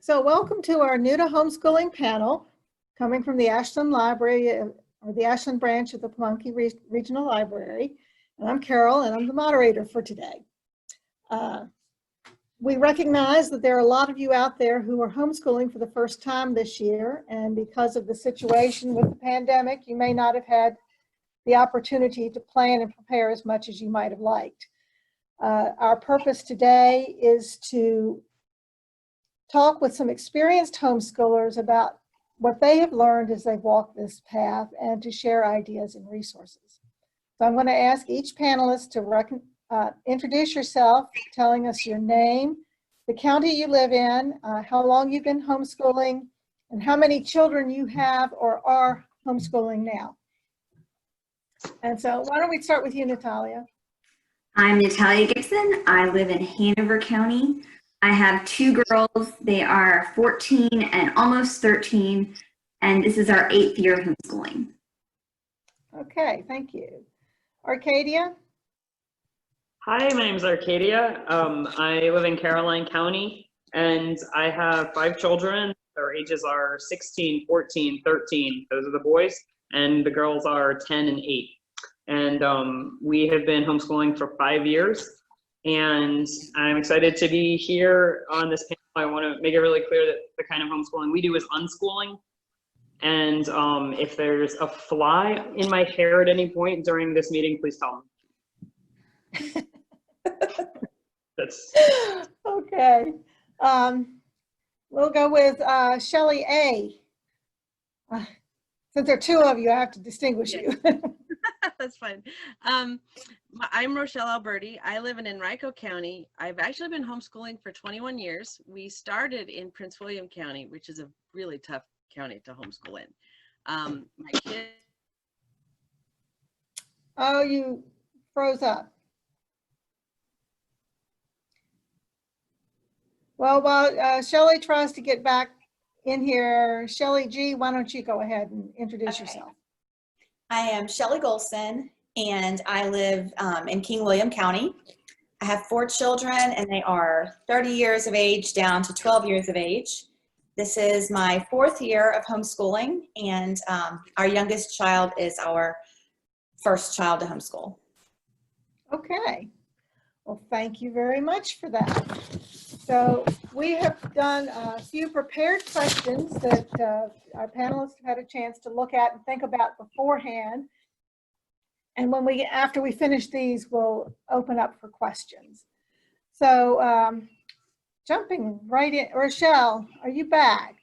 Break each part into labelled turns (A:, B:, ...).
A: So welcome to our new to homeschooling panel, coming from the Ashland Library, or the Ashland branch of the Pamunkey Regional Library. And I'm Carol, and I'm the moderator for today. We recognize that there are a lot of you out there who are homeschooling for the first time this year, and because of the situation with the pandemic, you may not have had the opportunity to plan and prepare as much as you might have liked. Our purpose today is to talk with some experienced homeschoolers about what they have learned as they've walked this path and to share ideas and resources. So I'm going to ask each panelist to introduce yourself, telling us your name, the county you live in, how long you've been homeschooling, and how many children you have or are homeschooling now. And so why don't we start with you, Natalia?
B: I'm Natalia Gibson. I live in Hanover County. I have two girls. They are 14 and almost 13, and this is our 8th year of homeschooling.
A: Okay, thank you. Arcadia?
C: Hi, my name is Arcadia. I live in Caroline County, and I have 5 children. Their ages are 16, 14, 13. Those are the boys, and the girls are 10 and 8. And we have been homeschooling for 5 years. And I'm excited to be here on this panel. I want to make it really clear that the kind of homeschooling we do is unschooling. And if there's a fly in my hair at any point during this meeting, please tell me. That's
A: okay. We'll go with Shelley A. Since there are 2 of you, I have to distinguish you.
D: That's fine. I'm Rochelle Alberti. I live in Henrico County. I've actually been homeschooling for 21 years. We started in Prince William County, which is a really tough county to homeschool in. My kid.
A: Oh, you froze up. Well, while Shelley tries to get back in here, Shelley G., why don't you go ahead and introduce yourself?
E: I am Shelley Golson, and I live in King William County. I have 4 children, and they are 30 years of age down to 12 years of age. This is my 4th year of homeschooling, and our youngest child is our first child to homeschool.
A: Okay. Well, thank you very much for that. So we have done a few prepared questions that our panelists have had a chance to look at and think about beforehand. And after we finish these, we'll open up for questions. So jumping right in, Rochelle, are you back?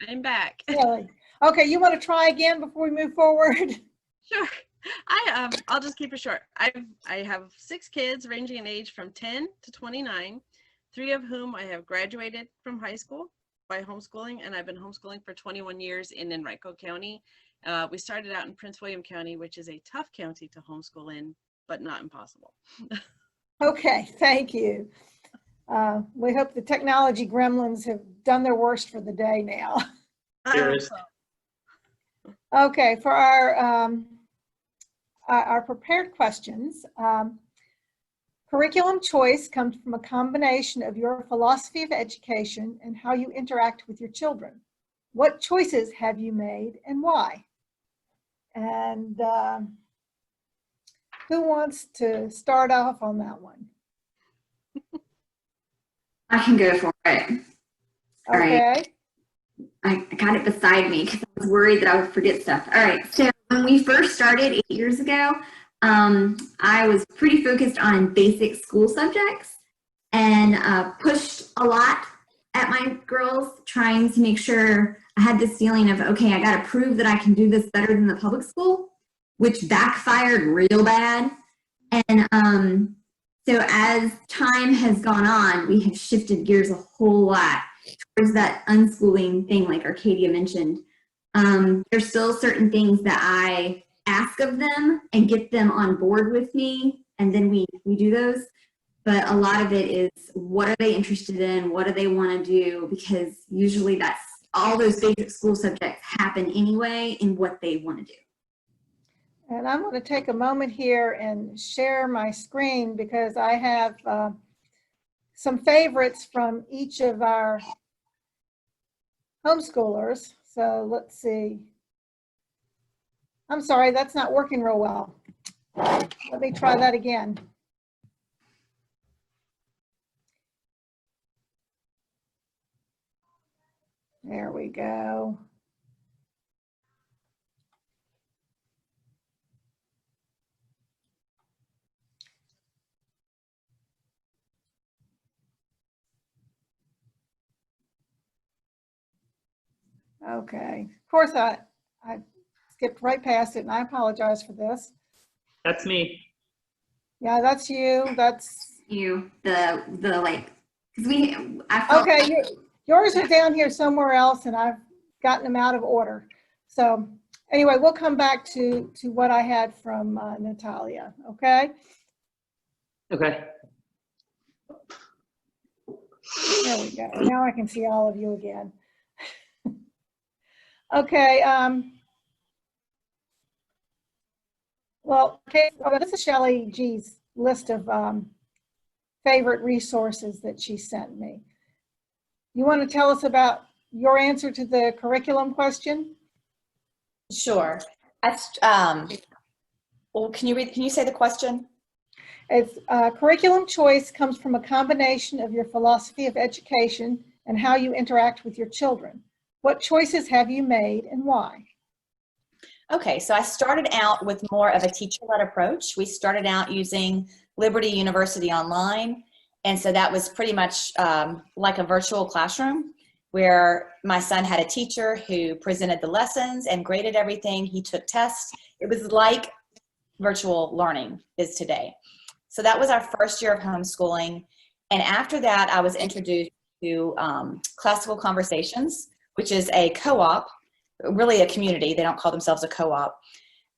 D: I'm back.
A: Really? Okay, you want to try again before we move forward?
D: Sure. I'll just keep it short. I have 6 kids ranging in age from 10 to 29. 3 of whom I have graduated from high school by homeschooling, and I've been homeschooling for 21 years in Henrico County. We started out in Prince William County, which is a tough county to homeschool in, but not impossible.
A: Okay, thank you. We hope the technology gremlins have done their worst for the day now.
C: cheers.
A: Okay, for our prepared questions, curriculum choice comes from a combination of your philosophy of education and how you interact with your children. What choices have you made and why? And who wants to start off on that one?
B: I can go for it. All
A: Okay.
B: right. I got it beside me because I was worried that I would forget stuff. All right, so when we first started 8 years ago, I was pretty focused on basic school subjects and pushed a lot at my girls, trying to make sure I had this feeling of, okay, I got to prove that I can do this better than the public school, which backfired real bad. And so as time has gone on, we have shifted gears a whole lot towards that unschooling thing, like Arcadia mentioned. There's still certain things that I ask of them and get them on board with me, and then we do those. But a lot of it is, what are they interested in? What do they want to do? Because usually that's all those basic school subjects happen anyway in what they want to do.
A: And I'm going to take a moment here and share my screen because I have some favorites from each of our homeschoolers. So let's see. I'm sorry, that's not working real well. Let me try that again. There we go. Okay. Of course, I skipped right past it, and I apologize for this.
C: That's me.
A: Yeah, that's you. That's
B: You, the like, because I felt
A: okay. Yours are down here somewhere else, and I've gotten them out of order. So anyway, we'll come back to what I had from Natalia. Okay.
C: Okay.
A: There we go. Now I can see all of you again. Okay. Well, okay, this is Shelley G's list of favorite resources that she sent me. You want to tell us about your answer to the curriculum question?
E: Sure. That's, well, can you say the question?
A: It's curriculum choice comes from a combination of your philosophy of education and how you interact with your children. What choices have you made and why?
E: Okay, so I started out with more of a teacher-led approach. We started out using Liberty University Online, and so that was pretty much like a virtual classroom where my son had a teacher who presented the lessons and graded everything. He took tests. It was like virtual learning is today. So that was our first year of homeschooling, and after that, I was introduced to Classical Conversations, which is a co-op, really a community. They don't call themselves a co-op.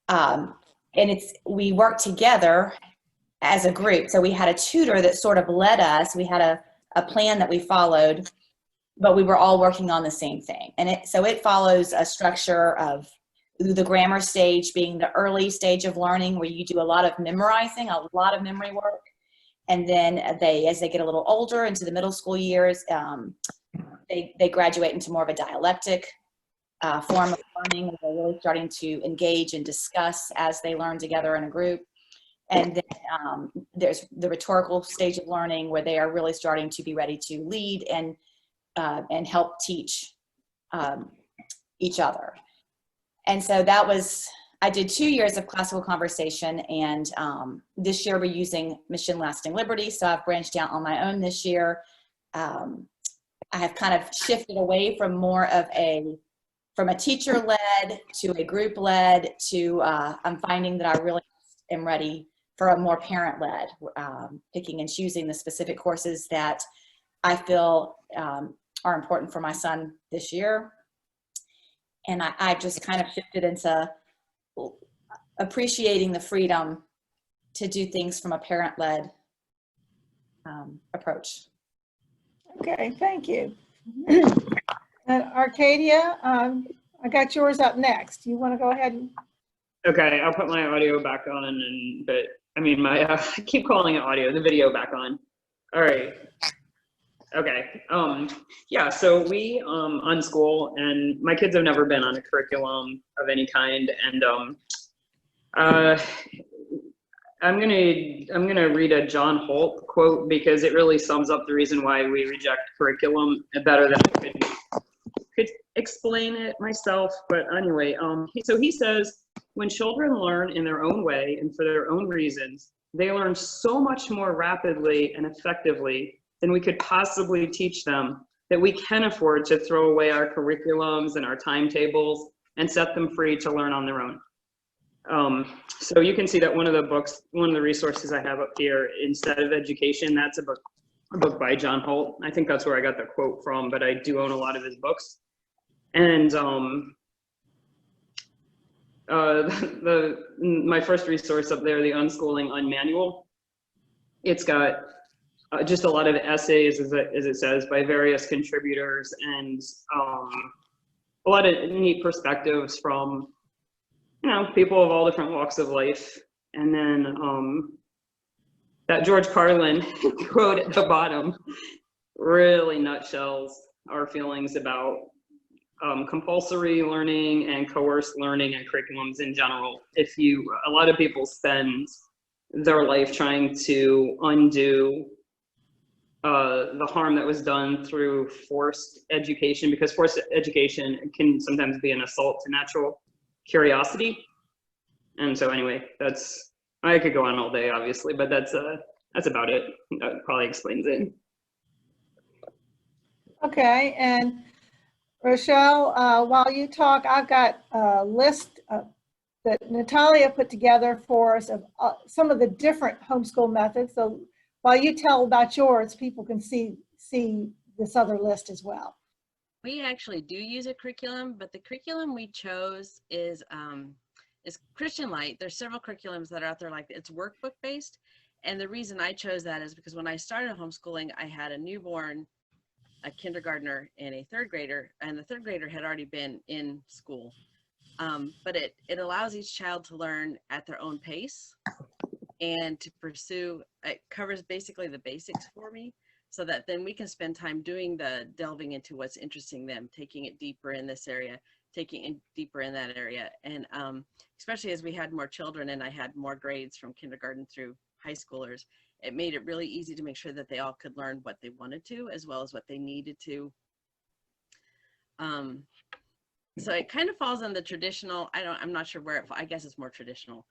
E: And we worked together as a group. So we had a tutor that sort of led us. We had a plan that we followed, but we were all working on the same thing. And so it follows a structure of the grammar stage being the early stage of learning, where you do a lot of memorizing, a lot of memory work. And then as they get a little older into the middle school years, they graduate into more of a dialectic form of learning, and they're really starting to engage and discuss as they learn together in a group. And then there's the rhetorical stage of learning, where they are really starting to be ready to lead and help teach each other. And so I did 2 years of Classical Conversation, and this year we're using Mission Lasting Liberty, so I've branched out on my own this year. I have kind of shifted away from more of from a teacher-led to a group-led to I'm finding that I really am ready for a more parent-led, picking and choosing the specific courses that I feel are important for my son this year. And I just kind of shifted into appreciating the freedom to do things from a parent-led approach.
A: Okay, thank you. And Arcadia, I got yours up next. You want to go ahead and?
C: Okay, I'll put my audio back on, but I mean, I keep calling it audio, the video back on. All right. Okay. Yeah, so we unschool, and my kids have never been on a curriculum of any kind, and I'm gonna read a John Holt quote, because it really sums up the reason why we reject curriculum better than I could explain it myself. But anyway, so he says, when children learn in their own way and for their own reasons, they learn so much more rapidly and effectively than we could possibly teach them, that we can afford to throw away our curriculums and our timetables and set them free to learn on their own. So you can see that one of the resources I have up here, Instead of Education, that's a book by John Holt. I think that's where I got the quote from, but I do own a lot of his books. And my first resource up there, the Unschooling Unmanual, it's got just a lot of essays, as it says, by various contributors, and a lot of neat perspectives from, people of all different walks of life. And then that George Carlin quote at the bottom really nutshells our feelings about compulsory learning and coerced learning and curriculums in general. A lot of people spend their life trying to undo the harm that was done through forced education, because forced education can sometimes be an assault to natural curiosity. And so anyway, I could go on all day, obviously, but that's about it. That probably explains it.
A: Okay, and Rochelle, while you talk, I've got a list that Natalia put together for us of some of the different homeschool methods. So while you tell about yours, people can see this other list as well.
D: We actually do use a curriculum, but the curriculum we chose is Christian Light. There's several curriculums that are out there, like it's workbook based. And the reason I chose that is because when I started homeschooling, I had a newborn, a kindergartner, and a third grader, and the third grader had already been in school. But it allows each child to learn at their own pace and to pursue, it covers basically the basics for me, so that then we can spend time doing the delving into what's interesting them, taking it deeper in this area, taking it deeper in that area. And especially as we had more children and I had more grades from kindergarten through high schoolers, it made it really easy to make sure that they all could learn what they wanted to, as well as what they needed to. So it kind of falls on the traditional, I'm not sure where I guess it's more traditional.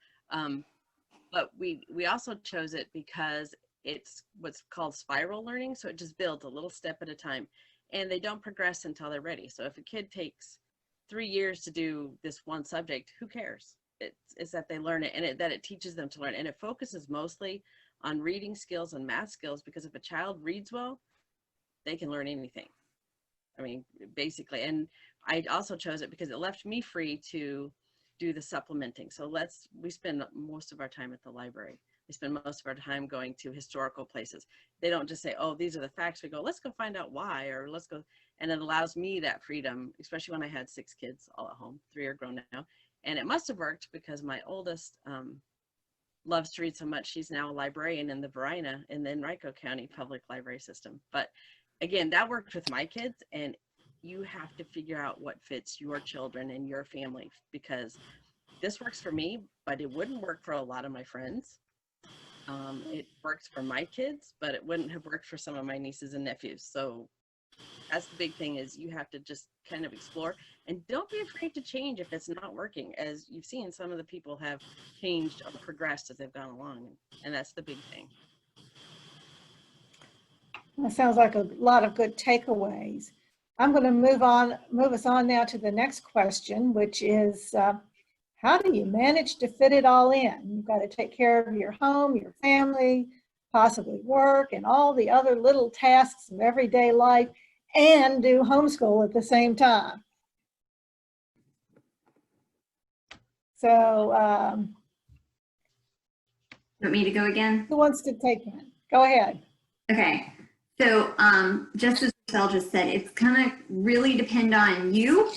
D: But we also chose it because it's what's called spiral learning. So it just builds a little step at a time, and they don't progress until they're ready. So if a kid takes 3 years to do this one subject, who cares? It's that they learn it, and that it teaches them to learn. And it focuses mostly on reading skills and math skills, because if a child reads well, they can learn anything. I mean, basically. And I also chose it because it left me free to do the supplementing. So we spend most of our time at the library. We spend most of our time going to historical places. They don't just say, oh, these are the facts. We go, let's go find out why, or let's go. And it allows me that freedom, especially when I had 6 kids all at home. 3 are grown now. And it must have worked because my oldest loves to read so much. She's now a librarian in the Varina in the Henrico County Public Library System. But again, that worked with my kids, and you have to figure out what fits your children and your family, because this works for me, but it wouldn't work for a lot of my friends. It works for my kids, but it wouldn't have worked for some of my nieces and nephews. So that's the big thing, is you have to just kind of explore, and don't be afraid to change if it's not working. As you've seen, some of the people have changed or progressed as they've gone along, and that's the big thing.
A: That sounds like a lot of good takeaways. I'm going to move us on now to the next question, which is, how do you manage to fit it all in? You've got to take care of your home, your family, possibly work, and all the other little tasks of everyday life, and do homeschool at the same time. So,
B: Want me to go again?
A: who wants to take it? Go ahead.
B: Okay. So just as Michelle just said, it's gonna really depend on you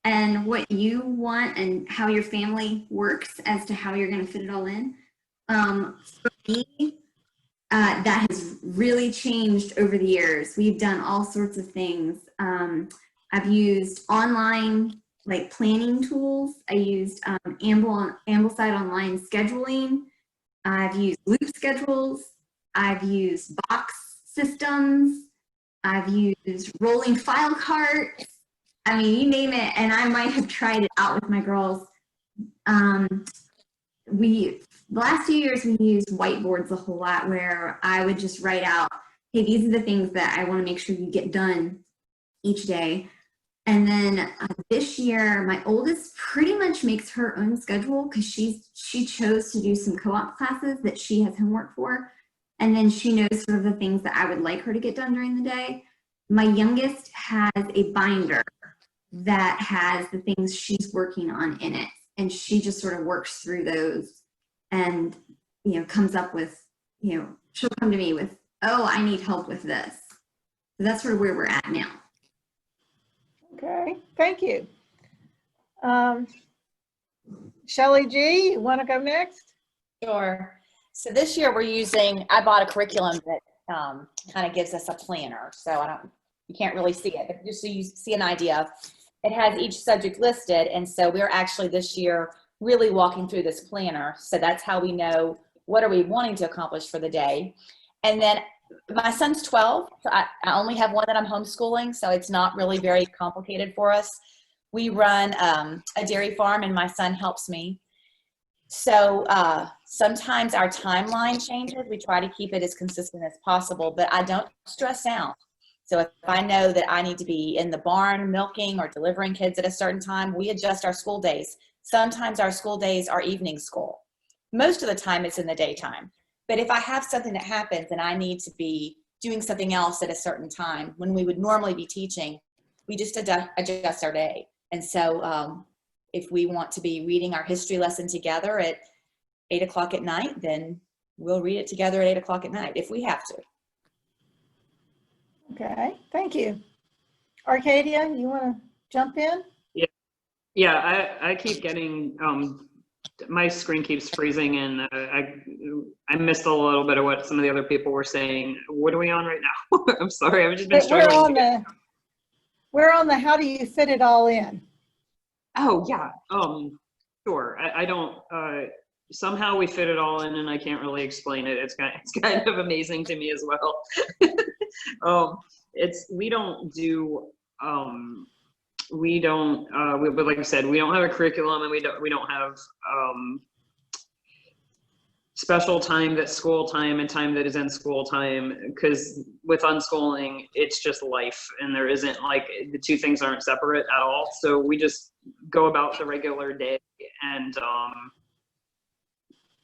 B: and what you want and how your family works as to how you're gonna fit it all in. For me, that has really changed over the years. We've done all sorts of things. I've used online like planning tools. I used Ambleside online scheduling. I've used loop schedules. I've used box systems. I've used rolling file carts. I mean, you name it, and I might have tried it out with my girls. The last few years we used whiteboards a whole lot, where I would just write out, hey, these are the things that I want to make sure you get done each day. And then this year, my oldest pretty much makes her own schedule, because she chose to do some co-op classes that she has homework for. And then she knows sort of the things that I would like her to get done during the day. My youngest has a binder that has the things she's working on in it. And she just sort of works through those and, you know, comes up with, you know, she'll come to me with, oh, I need help with this. So that's sort of where we're at now.
A: Okay, thank you. Shelley G., you want to go next?
E: Sure. So this year I bought a curriculum that kind of gives us a planner. So you can't really see it, but just so you see an idea. it has each subject listed. And so we're actually this year really walking through this planner. So that's how we know what are we wanting to accomplish for the day. And then my son's 12, so I only have one that I'm homeschooling, so it's not really very complicated for us. We run a dairy farm and my son helps me. So sometimes our timeline changes. We try to keep it as consistent as possible, but I don't stress out. So if I know that I need to be in the barn milking or delivering kids at a certain time, we adjust our school days. Sometimes our school days are evening school. Most of the time it's in the daytime. But if I have something that happens and I need to be doing something else at a certain time when we would normally be teaching, we just adjust our day. And so if we want to be reading our history lesson together at 8 o'clock at night, then we'll read it together at 8 o'clock at night if we have to.
A: Okay, thank you. Arcadia, you want to jump in?
C: Yeah, I keep getting, my screen keeps freezing, and I missed a little bit of what some of the other people were saying. What are we on right now? I'm sorry, I've just been struggling.
A: We're on the how do you fit it all in?
C: Oh, yeah, sure. I don't, somehow we fit it all in, and I can't really explain it. It's kind of amazing to me as well. We don't do, but like I said, we don't have a curriculum, and we don't have special time that's school time and time that isn't school time, because with unschooling, it's just life, and there isn't, like, the two things aren't separate at all. So we just go about the regular day, and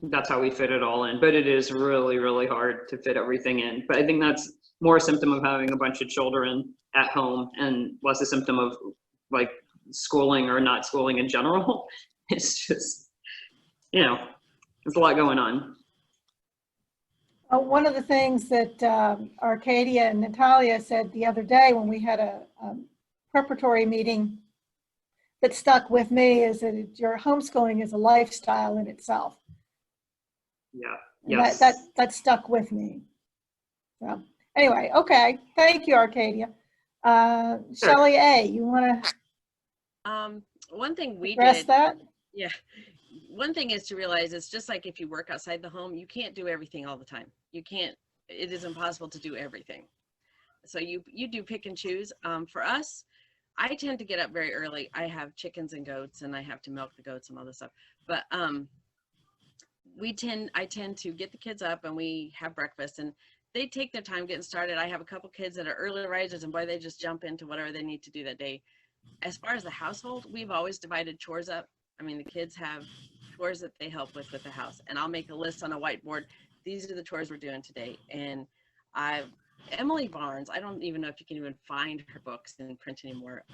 C: that's how we fit it all in. But it is really, really hard to fit everything in. But I think that's more a symptom of having a bunch of children at home and less a symptom of like schooling or not schooling in general. It's just, there's a lot going on.
A: One of the things that Arcadia and Natalia said the other day when we had a preparatory meeting that stuck with me is that your homeschooling is a lifestyle in itself.
C: Yeah.
A: Yes. That stuck with me. So anyway, okay. Thank you, Arcadia. Shelley A., you want to
D: one thing we
A: address
D: did,
A: that?
D: Yeah. One thing is to realize it's just like if you work outside the home, you can't do everything all the time. You can't, it is impossible to do everything. So you do pick and choose. For us, I tend to get up very early. I have chickens and goats, and I have to milk the goats and all this stuff. But I tend to get the kids up, and we have breakfast, and they take their time getting started. I have a couple kids that are early risers, and boy, they just jump into whatever they need to do that day. As far as the household, we've always divided chores up. I mean, the kids have chores that they help with the house, and I'll make a list on a whiteboard. These are the chores we're doing today. And Emily Barnes, I don't even know if you can even find her books in print anymore.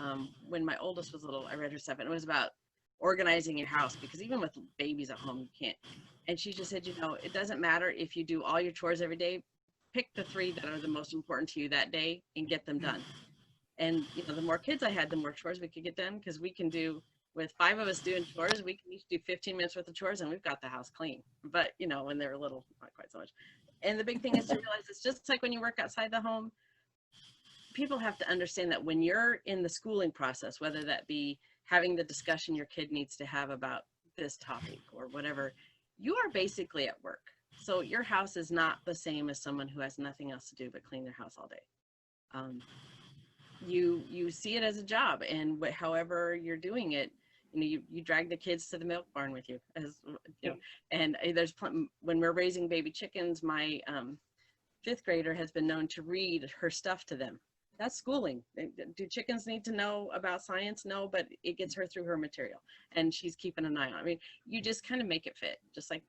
D: When my oldest was little, I read her stuff, and it was about organizing your house, because even with babies at home, you can't. And she just said, it doesn't matter if you do all your chores every day. Pick the 3 that are the most important to you that day and get them done. And the more kids I had, the more chores we could get done, because we can do, with 5 of us doing chores, we can each do 15 minutes worth of chores, and we've got the house clean. But when they're little, not quite so much. And the big thing is to realize it's just like when you work outside the home. People have to understand that when you're in the schooling process, whether that be having the discussion your kid needs to have about this topic or whatever, you are basically at work. So your house is not the same as someone who has nothing else to do but clean their house all day. You see it as a job, and however you're doing it, you drag the kids to the milk barn with you, and there's when we're raising baby chickens, my 5th grader has been known to read her stuff to them. That's schooling. Do chickens need to know about science? No, but it gets her through her material, and she's keeping an eye on it. I mean, you just kind of make it fit, just like,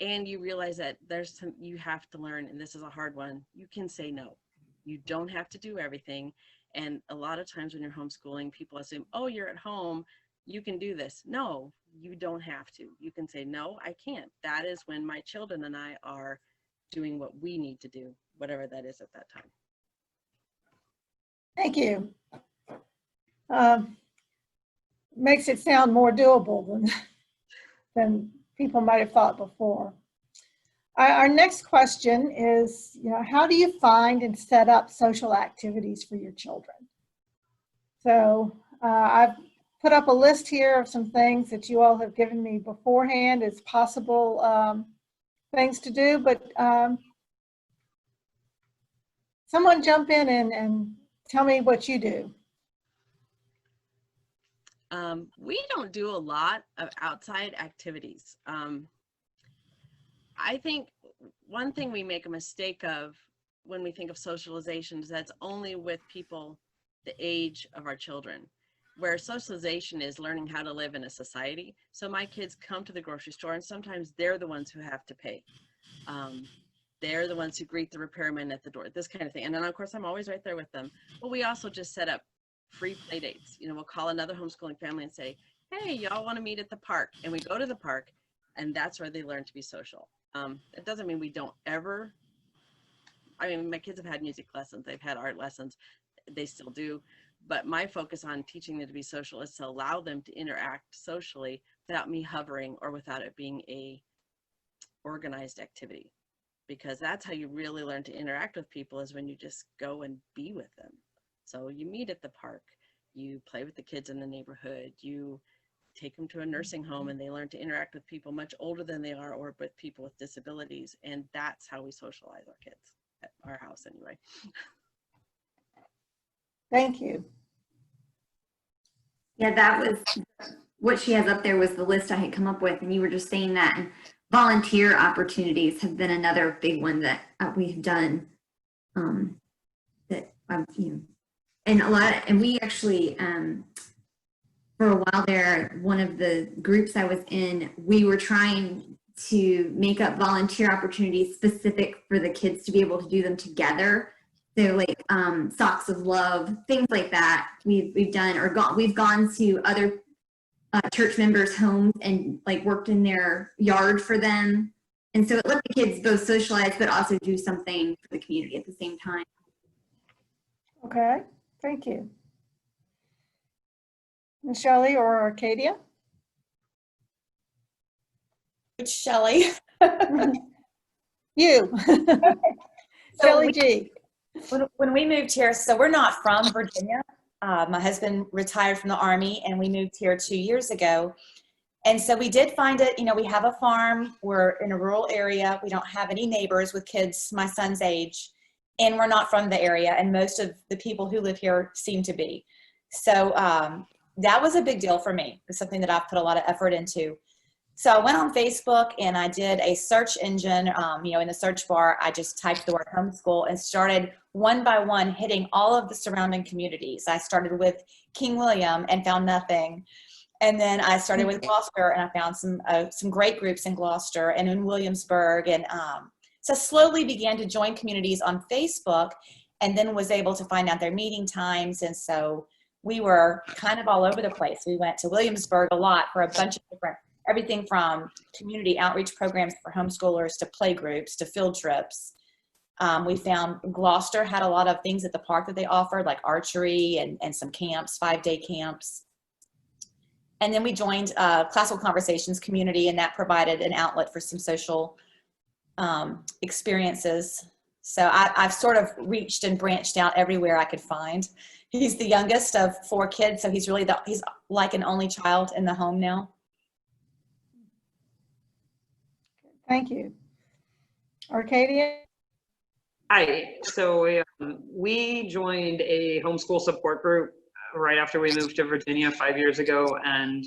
D: and you realize that you have to learn, and this is a hard one. You can say no. You don't have to do everything. And a lot of times when you're homeschooling, people assume, oh, you're at home, you can do this. No, you don't have to. You can say, no, I can't. That is when my children and I are doing what we need to do, whatever that is at that time.
A: Thank you. Makes it sound more doable than people might have thought before. Our next question is, how do you find and set up social activities for your children? So I've put up a list here of some things that you all have given me beforehand as possible things to do, but someone jump in and tell me what you do.
D: We don't do a lot of outside activities. I think one thing we make a mistake of when we think of socialization is that's only with people the age of our children, where socialization is learning how to live in a society. So my kids come to the grocery store and sometimes they're the ones who have to pay. They're the ones who greet the repairman at the door, this kind of thing. And then of course I'm always right there with them. But we also just set up free play dates. You know, we'll call another homeschooling family and say, hey, y'all want to meet at the park? And we go to the park, and that's where they learn to be social. It doesn't mean we don't ever, I mean, my kids have had music lessons, they've had art lessons, they still do. But my focus on teaching them to be social is to allow them to interact socially without me hovering or without it being a organized activity. Because that's how you really learn to interact with people, is when you just go and be with them. So you meet at the park, you play with the kids in the neighborhood, you take them to a nursing home and they learn to interact with people much older than they are, or with people with disabilities. And that's how we socialize our kids at our house anyway.
A: Thank you.
B: Yeah, that was what she has up there was the list I had come up with, and you were just saying that. And volunteer opportunities have been another big one that we've done. That you know, and we actually for a while there, one of the groups I was in, we were trying to make up volunteer opportunities specific for the kids to be able to do them together. So like socks of love, things like that we've done, or we've gone to other church members' homes and like worked in their yard for them. And so it let the kids both socialize, but also do something for the community at the same time.
A: Okay, thank you. And Shelley or Arcadia?
E: It's Shelley.
A: You. Shelley G.
E: When we moved here, so we're not from Virginia. My husband retired from the Army and we moved here 2 years ago. And so we did find it, you know, we have a farm, we're in a rural area, we don't have any neighbors with kids my son's age, and we're not from the area, and most of the people who live here seem to be. So that was a big deal for me. It's something that I've put a lot of effort into. So I went on Facebook and I did a search engine, you know, in the search bar, I just typed the word homeschool and started one by one hitting all of the surrounding communities. I started with King William and found nothing. And then I started with Gloucester and I found some great groups in Gloucester and in Williamsburg. And so slowly began to join communities on Facebook, and then was able to find out their meeting times. And so we were kind of all over the place. We went to Williamsburg a lot for a bunch of different, everything from community outreach programs for homeschoolers to play groups to field trips. We found Gloucester had a lot of things at the park that they offered, like archery and some camps, 5-day camps. And then we joined Classical Conversations community, and that provided an outlet for some social experiences. So I've sort of reached and branched out everywhere I could find. He's the youngest of 4 kids, so he's really he's like an only child in the home now.
A: Thank you. Arcadia?
C: Hi, so we joined a homeschool support group right after we moved to Virginia 5 years ago, and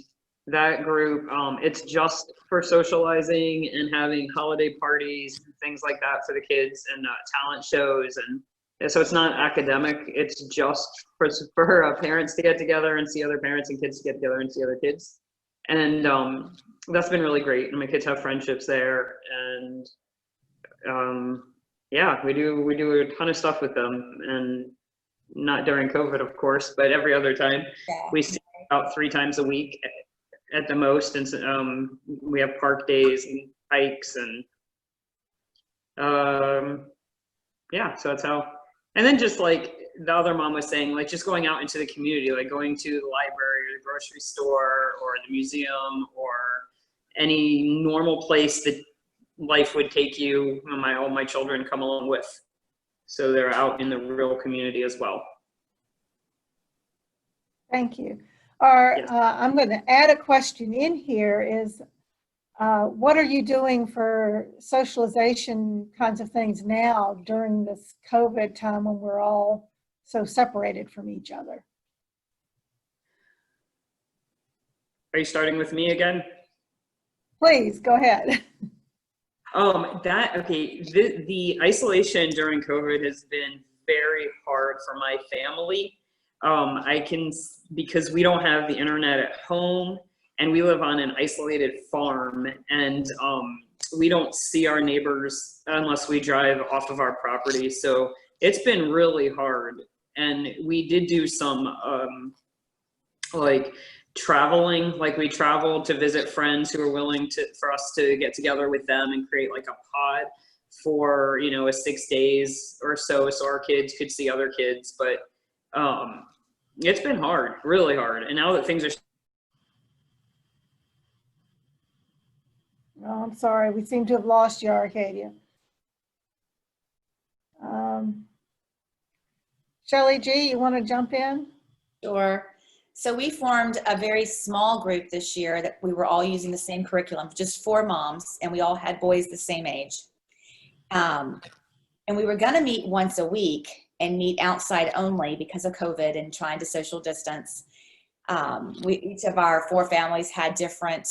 C: that group, it's just for socializing and having holiday parties and things like that for the kids, and talent shows, and so it's not academic, it's just for parents to get together and see other parents, and kids to get together and see other kids. And that's been really great, and my kids have friendships there, and yeah, we do a ton of stuff with them, and not during COVID, of course, but every other time.
E: Yeah.
C: We see about 3 times a week at the most, and we have park days and hikes, and yeah, so that's how. And then just like the other mom was saying, like just going out into the community, like going to the library or the grocery store or the museum or any normal place that life would take you. All my children come along with, so they're out in the real community as well.
A: Thank you. Our,
C: Yes.
A: I'm going to add a question in here is, what are you doing for socialization kinds of things now during this COVID time when we're all so separated from each other?
C: Are you starting with me again?
A: Please, go ahead.
C: The isolation during COVID has been very hard for my family. Because we don't have the internet at home and we live on an isolated farm, and we don't see our neighbors unless we drive off of our property. So it's been really hard. And we did do some like traveling, like we traveled to visit friends who were willing for us to get together with them and create like a pod for, you know, a 6 days or so our kids could see other kids. But it's been hard, really hard. And now that things are...
A: Oh, I'm sorry, we seem to have lost you, Arcadia. Shelley G., you want to jump in?
E: Sure. So we formed a very small group this year that we were all using the same curriculum, just 4 moms, and we all had boys the same age. And we were going to meet once a week and meet outside only because of COVID and trying to social distance. Each of our 4 families had different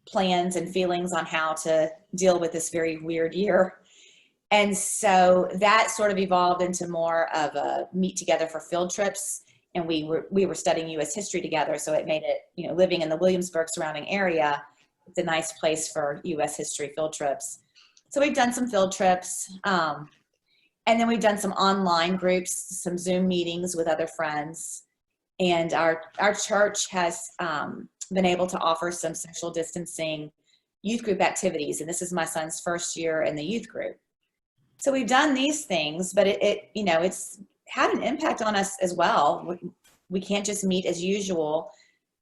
E: plans and feelings on how to deal with this very weird year. And so that sort of evolved into more of a meet together for field trips. And we were studying U.S. history together. So it made it, you know, living in the Williamsburg surrounding area, it's a nice place for U.S. history field trips. So we've done some field trips. And then we've done some online groups, some Zoom meetings with other friends. And our church has been able to offer some social distancing youth group activities. And this is my son's first year in the youth group. So we've done these things, but it's had an impact on us as well. We can't just meet as usual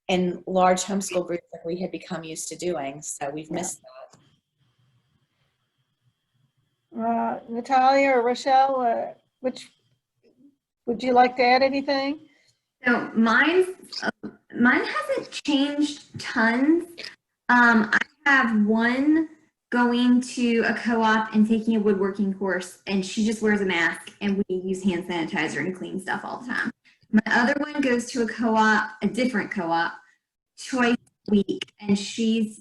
E: in large homeschool groups like we had become used to doing. So we've missed that.
A: Natalia or Rochelle, which would you like to add anything?
B: So mine hasn't changed tons. I have one going to a co-op and taking a woodworking course, and she just wears a mask, and we use hand sanitizer and clean stuff all the time. My other one goes to a co-op, a different co-op, twice a week, and she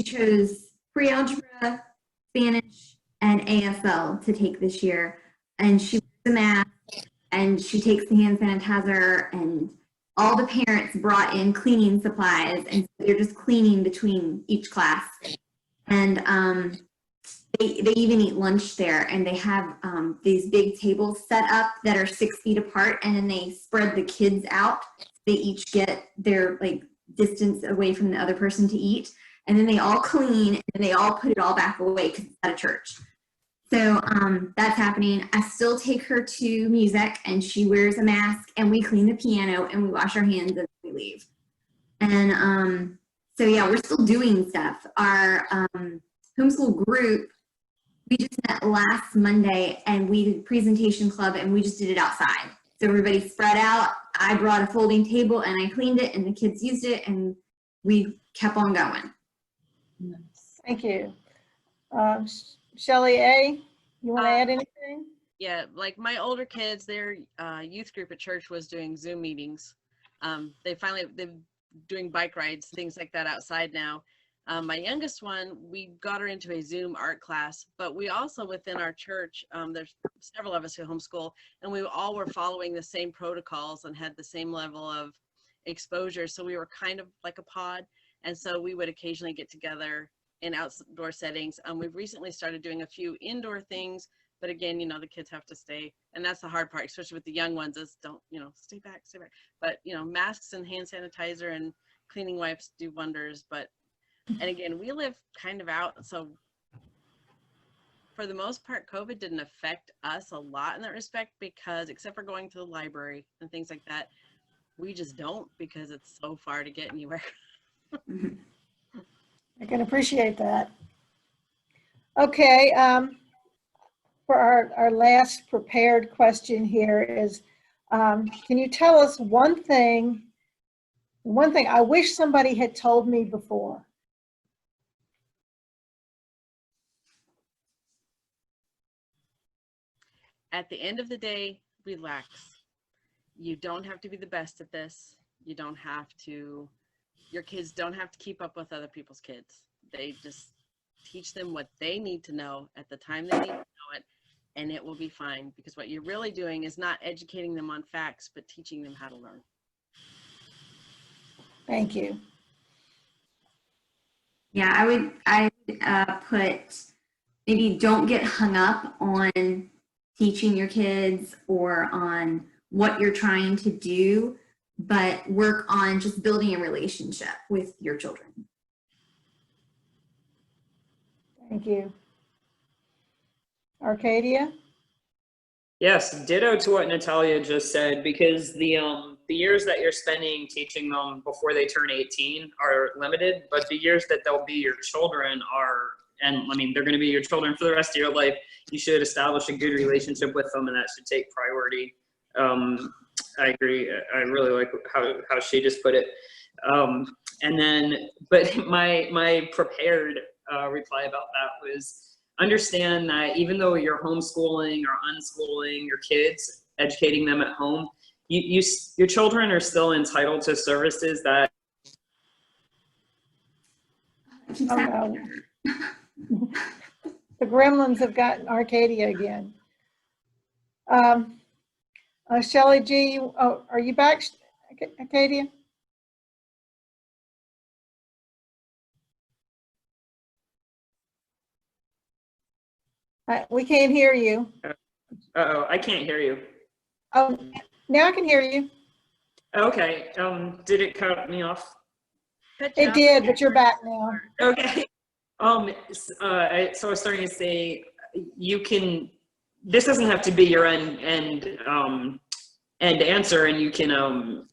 B: chose pre-algebra, Spanish, and ASL to take this year, and she wears a mask, and she takes the hand sanitizer, and all the parents brought in cleaning supplies, and so they're just cleaning between each class. And they even eat lunch there, and they have these big tables set up that are 6 feet apart, and then they spread the kids out. They each get their like distance away from the other person to eat, and then they all clean, and then they all put it all back away because it's at a church. So that's happening. I still take her to music, and she wears a mask, and we clean the piano, and we wash our hands as we leave. And so yeah, we're still doing stuff. Our homeschool group, we just met last Monday, and we did presentation club, and we just did it outside. So everybody spread out. I brought a folding table, and I cleaned it, and the kids used it, and we kept on going.
A: Thank you. Shelley A., you want to add anything?
D: Yeah, like my older kids, their youth group at church was doing Zoom meetings. They're doing bike rides, things like that outside now. My youngest one, we got her into a Zoom art class, but we also within our church, there's several of us who homeschool, and we all were following the same protocols and had the same level of exposure. So we were kind of like a pod. And so we would occasionally get together in outdoor settings. We've recently started doing a few indoor things, but again, you know, the kids have to stay, and that's the hard part, especially with the young ones, is don't, you know, stay back. But, you know, masks and hand sanitizer and cleaning wipes do wonders. But, and again, we live kind of out. So for the most part, COVID didn't affect us a lot in that respect, because except for going to the library and things like that, we just don't, because it's so far to get anywhere.
A: I can appreciate that. Okay, for our last prepared question here is, Can you tell us one thing I wish somebody had told me before?
D: At the end of the day, relax. You don't have to be the best at this. You don't have to, your kids don't have to keep up with other people's kids. They just teach them what they need to know at the time they need to know it, and it will be fine, because what you're really doing is not educating them on facts, but teaching them how to learn.
A: Thank you.
B: Yeah, I would put, maybe don't get hung up on teaching your kids or on what you're trying to do, but work on just building a relationship with your children.
A: Thank you. Arcadia?
C: Yes, ditto to what Natalia just said, because the years that you're spending teaching them before they turn 18 are limited, but the years that they'll be your children are, and I mean, they're going to be your children for the rest of your life. You should establish a good relationship with them, and that should take priority. I agree. I really like how she just put it. And then, but my prepared reply about that was, understand that even though you're homeschooling or unschooling your kids, educating them at home, your children are still entitled to services that.
A: Oh, no. The gremlins have gotten Arcadia again. Shelley G, are you back, Arcadia? We can't hear you.
C: Uh-oh, I can't hear you.
A: Oh, now I can hear you.
C: Okay, did it cut me off?
A: It did, but you're back now.
C: Okay. So I was starting to say, you can, this doesn't have to be your end answer, and you can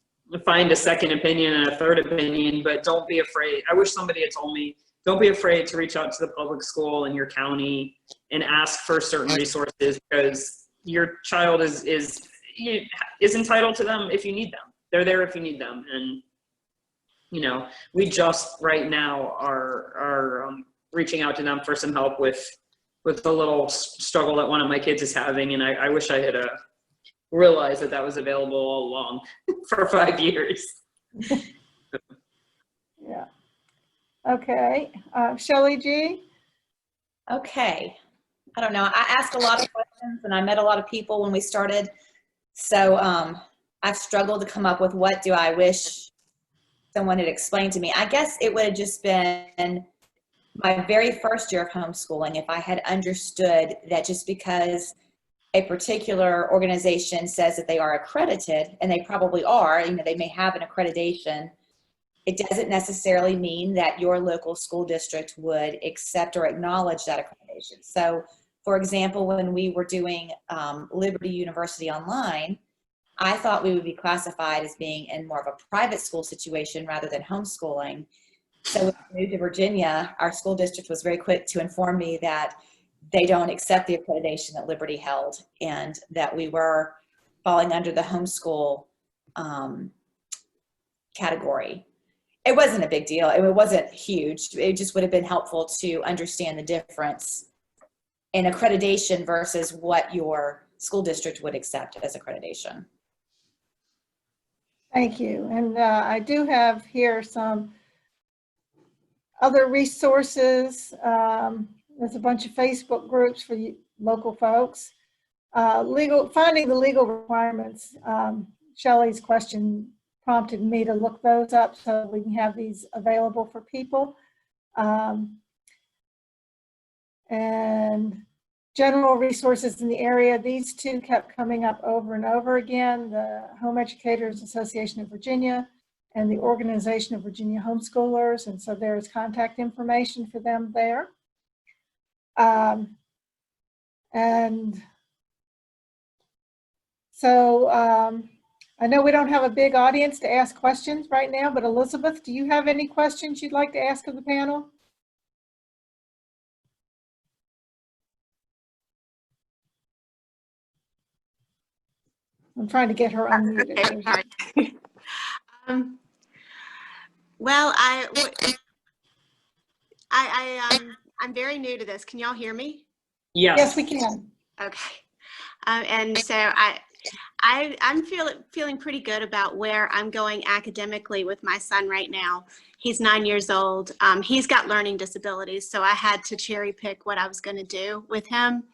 C: find a second opinion and a third opinion, but don't be afraid. I wish somebody had told me, don't be afraid to reach out to the public school in your county and ask for certain resources, because your child is entitled to them if you need them. They're there if you need them. And, you know, we just right now are reaching out to them for some help with the little struggle that one of my kids is having. And I wish I had realized that was available all along for 5 years.
A: Yeah. Okay. Shelley G?
E: Okay. I don't know. I asked a lot of questions and I met a lot of people when we started. So I've struggled to come up with what do I wish someone had explained to me. I guess it would have just been my very first year of homeschooling if I had understood that just because a particular organization says that they are accredited, and they probably are, you know, they may have an accreditation, it doesn't necessarily mean that your local school district would accept or acknowledge that accreditation. So, for example, when we were doing Liberty University Online, I thought we would be classified as being in more of a private school situation rather than homeschooling. So when we moved to Virginia, our school district was very quick to inform me that they don't accept the accreditation that Liberty held, and that we were falling under the homeschool category. It wasn't a big deal. It wasn't huge. It just would have been helpful to understand the difference in accreditation versus what your school district would accept as accreditation.
A: Thank you. And I do have here some other resources. There's a bunch of Facebook groups for you, local folks. Finding the legal requirements. Shelley's question prompted me to look those up so we can have these available for people. And general resources in the area. These two kept coming up over and over again: the Home Educators Association of Virginia and the Organization of Virginia Homeschoolers. And so there's contact information for them there. And so I know we don't have a big audience to ask questions right now, but Elizabeth, do you have any questions you'd like to ask of the panel? I'm trying to get her unmuted.
F: Okay, all right. Well, I'm very new to this. Can y'all hear me?
C: Yes.
A: Yes, we can.
F: Okay. And so I'm feeling pretty good about where I'm going academically with my son right now. He's 9 years old. He's got learning disabilities, so I had to cherry pick what I was going to do with him.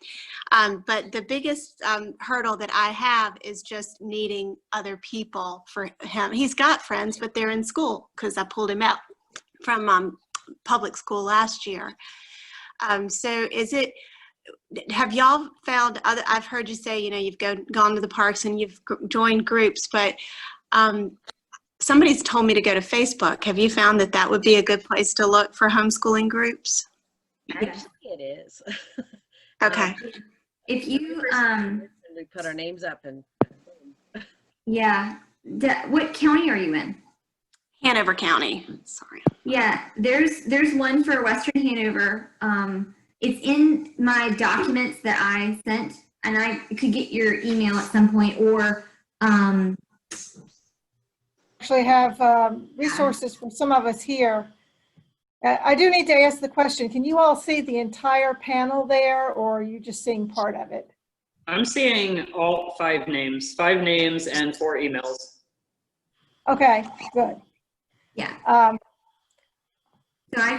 F: But the biggest hurdle that I have is just needing other people for him. He's got friends, but they're in school because I pulled him out from public school last year. So have y'all found other, I've heard you say, you've gone to the parks and you've joined groups, but somebody's told me to go to Facebook. Have you found that would be a good place to look for homeschooling groups?
D: Actually, it is.
F: Okay.
B: If you,
D: We put our names up and.
B: yeah, what county are you in?
F: Hanover County, sorry.
B: Yeah, there's one for Western Hanover. It's in my documents that I sent, and I could get your email at some point, or
A: Actually have resources for some of us here. I do need to ask the question, can you all see the entire panel there, or are you just seeing part of it?
C: I'm seeing all 5 names and 4 emails.
A: Okay, good.
B: yeah. So I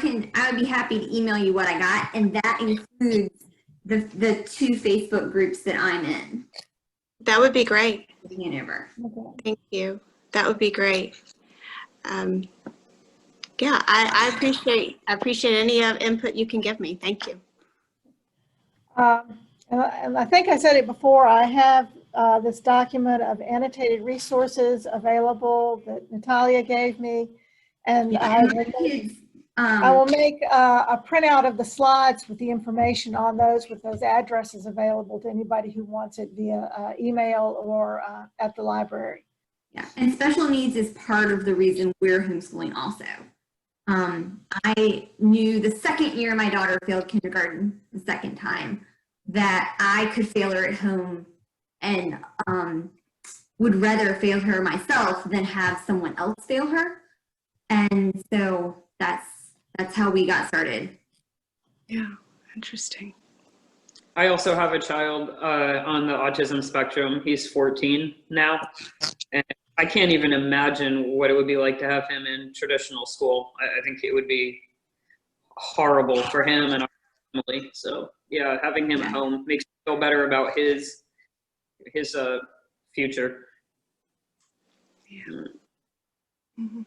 B: would be happy to email you what I got, and that includes the 2 Facebook groups that I'm in.
F: That would be great.
B: Hanover.
A: Okay.
F: Thank you. That would be great. Yeah, I appreciate any input you can give me. Thank you.
A: And I think I said it before, I have this document of annotated resources available that Natalia gave me. And I will make a printout of the slides with the information on those, with those addresses available to anybody who wants it via email or at the library.
B: Yeah, and special needs is part of the reason we're homeschooling also. I knew the second year my daughter failed kindergarten the second time that I could fail her at home, and would rather fail her myself than have someone else fail her. And so that's how we got started.
F: Yeah, interesting.
C: I also have a child on the autism spectrum. He's 14 now, and I can't even imagine what it would be like to have him in traditional school. I think it would be horrible for him and our family. So yeah, having him at home makes me feel better about his future.
F: Yeah. Mm-hmm.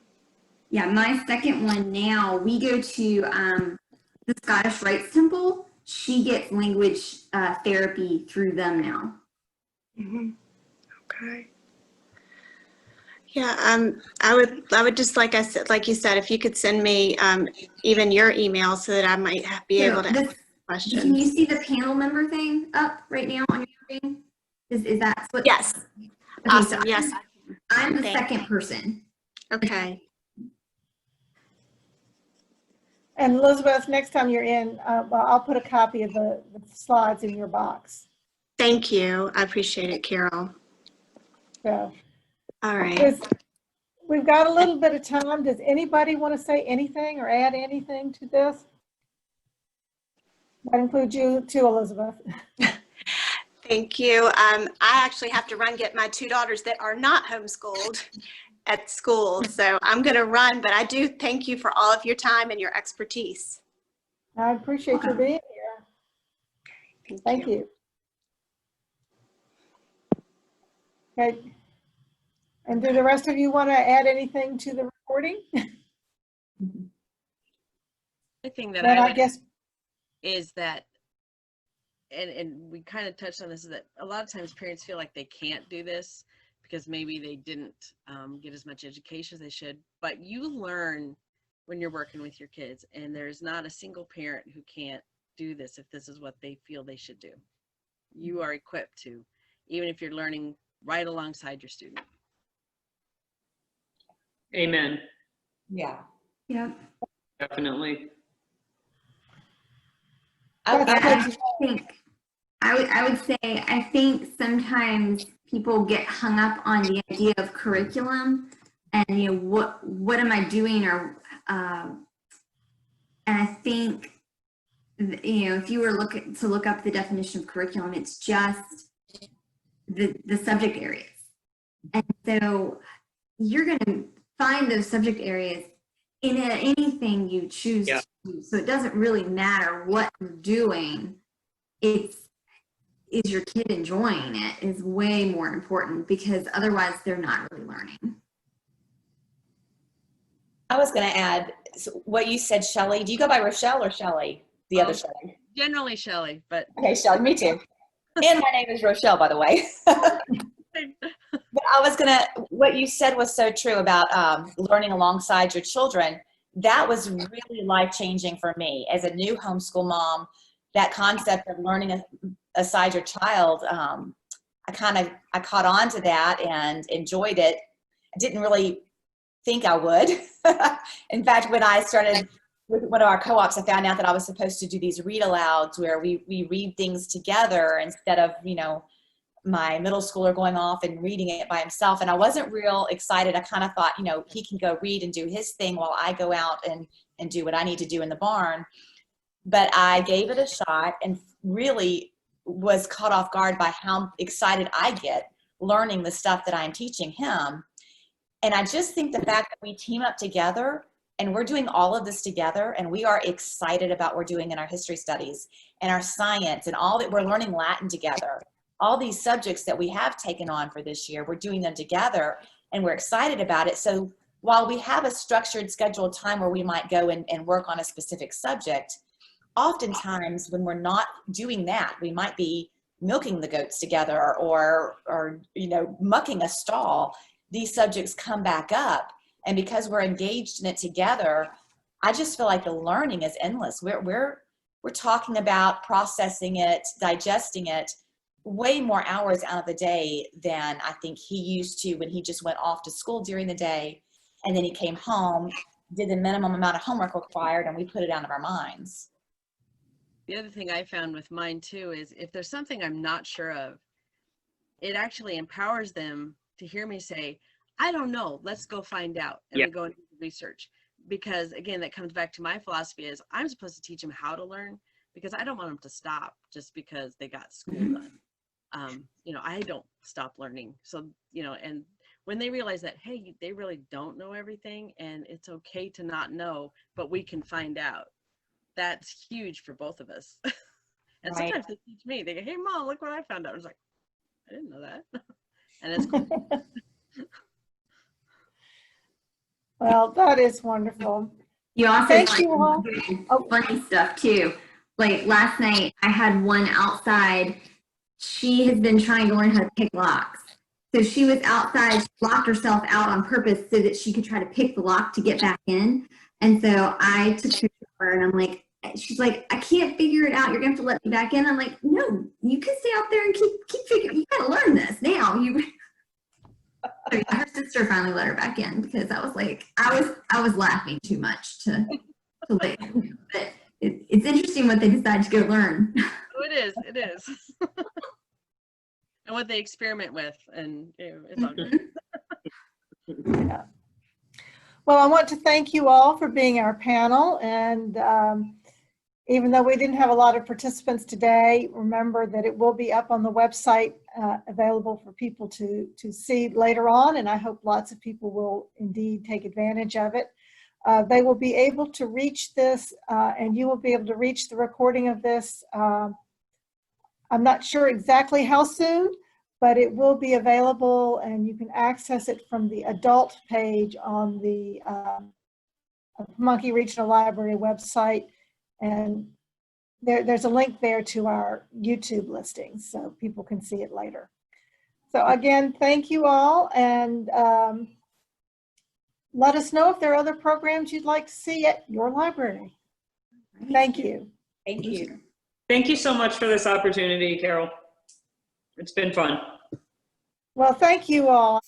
B: Yeah, my second one now, we go to the Scottish Rites Temple. She gets language therapy through them now.
F: Mm-hmm. Okay. Yeah, I would just, like you said, if you could send me even your email so that I might be able to ask questions.
B: Can you see the panel member thing up right now on your screen? Is that what?
F: Yes.
B: Okay,
F: Awesome.
B: so
F: Yes.
B: I'm the second person.
F: Okay.
A: And Elizabeth, next time you're in, well, I'll put a copy of the slides in your box.
F: Thank you. I appreciate it, Carol.
A: So,
F: All right.
A: we've got a little bit of time. Does anybody want to say anything or add anything to this? That includes you too, Elizabeth.
F: Thank you. I actually have to run get my 2 daughters that are not homeschooled at school. So I'm going to run, but I do thank you for all of your time and your expertise.
A: I appreciate you being here. Thank you. Okay. And do the rest of you want to add anything to the recording?
D: The thing that
A: Then
D: I
A: I
D: would
A: guess,
D: is that, and we kind of touched on this, is that a lot of times parents feel like they can't do this because maybe they didn't get as much education as they should, but you learn when you're working with your kids, and there's not a single parent who can't do this if this is what they feel they should do. You are equipped to, even if you're learning right alongside your student.
C: Amen.
E: Yeah.
B: Yep.
C: Definitely.
B: I would say, I think sometimes people get hung up on the idea of curriculum and, you know, what am I doing, or and I think, you know, if you were to look up the definition of curriculum, it's just the subject areas. And so you're going to find those subject areas in anything you choose to do. So it doesn't really matter what you're doing. Is your kid enjoying it is way more important, because otherwise they're not really learning.
E: I was going to add what you said, Shelley. Do you go by Rochelle or Shelley? The other Shelley.
D: Generally Shelley, but
E: Okay, Shelley, me too. And my name is Rochelle, by the way. But I was going to, what you said was so true about learning alongside your children. That was really life-changing for me as a new homeschool mom. That concept of learning aside your child, I caught on to that and enjoyed it. I didn't really think I would. In fact, when I started with one of our co-ops, I found out that I was supposed to do these read alouds where we read things together instead of, you know, my middle schooler going off and reading it by himself. And I wasn't real excited. I kind of thought, you know, he can go read and do his thing while I go out and do what I need to do in the barn. But I gave it a shot and really was caught off guard by how excited I get learning the stuff that I'm teaching him. And I just think the fact that we team up together and we're doing all of this together, and we are excited about what we're doing in our history studies and our science and all that, we're learning Latin together. All these subjects that we have taken on for this year, we're doing them together and we're excited about it. So while we have a structured scheduled time where we might go and work on a specific subject, oftentimes when we're not doing that, we might be milking the goats together or you know, mucking a stall. These subjects come back up, and because we're engaged in it together, I just feel like the learning is endless. We're talking about processing it, digesting it, way more hours out of the day than I think he used to when he just went off to school during the day, and then he came home, did the minimum amount of homework required, and we put it out of our minds.
D: the other thing I found with mine too is if there's something I'm not sure of, it actually empowers them to hear me say, I don't know, let's go find out. And we go and do the research. Because again, that comes back to my philosophy is I'm supposed to teach them how to learn, because I don't want them to stop just because they got school done. You know, I don't stop learning. So, you know, and when they realize that, hey, they really don't know everything and it's okay to not know, but we can find out. That's huge for both of us. And
E: Right.
D: sometimes they teach me, they go, hey mom, look what I found out. I was like, I didn't know that. And it's cool.
A: Well, that is wonderful.
B: You also
A: Thank you all.
B: funny stuff too. Like last night, I had one outside. She has been trying to learn how to pick locks. So she was outside, she locked herself out on purpose so that she could try to pick the lock to get back in. And so I took pictures of her and I'm like, she's like, I can't figure it out. You're gonna have to let me back in. I'm like, no, you can stay out there and keep figuring. You gotta learn this now. So yeah, her sister finally let her back in because I was like, I was laughing too much to let her. But it's interesting what they decide to go learn.
D: Oh, it is. It is. And what they experiment with, and you know, it's all good.
A: Yeah. Well, I want to thank you all for being our panel. And even though we didn't have a lot of participants today, remember that it will be up on the website available for people to see later on. And I hope lots of people will indeed take advantage of it. They will be able to reach this and you will be able to reach the recording of this. I'm not sure exactly how soon, but it will be available and you can access it from the adult page on the Pamunkey Regional Library website. And there's a link there to our YouTube listings so people can see it later. So again, thank you all, and let us know if there are other programs you'd like to see at your library. Thank you.
E: Thank you.
C: Thank you so much for this opportunity, Carol. It's been fun.
A: Well, thank you all.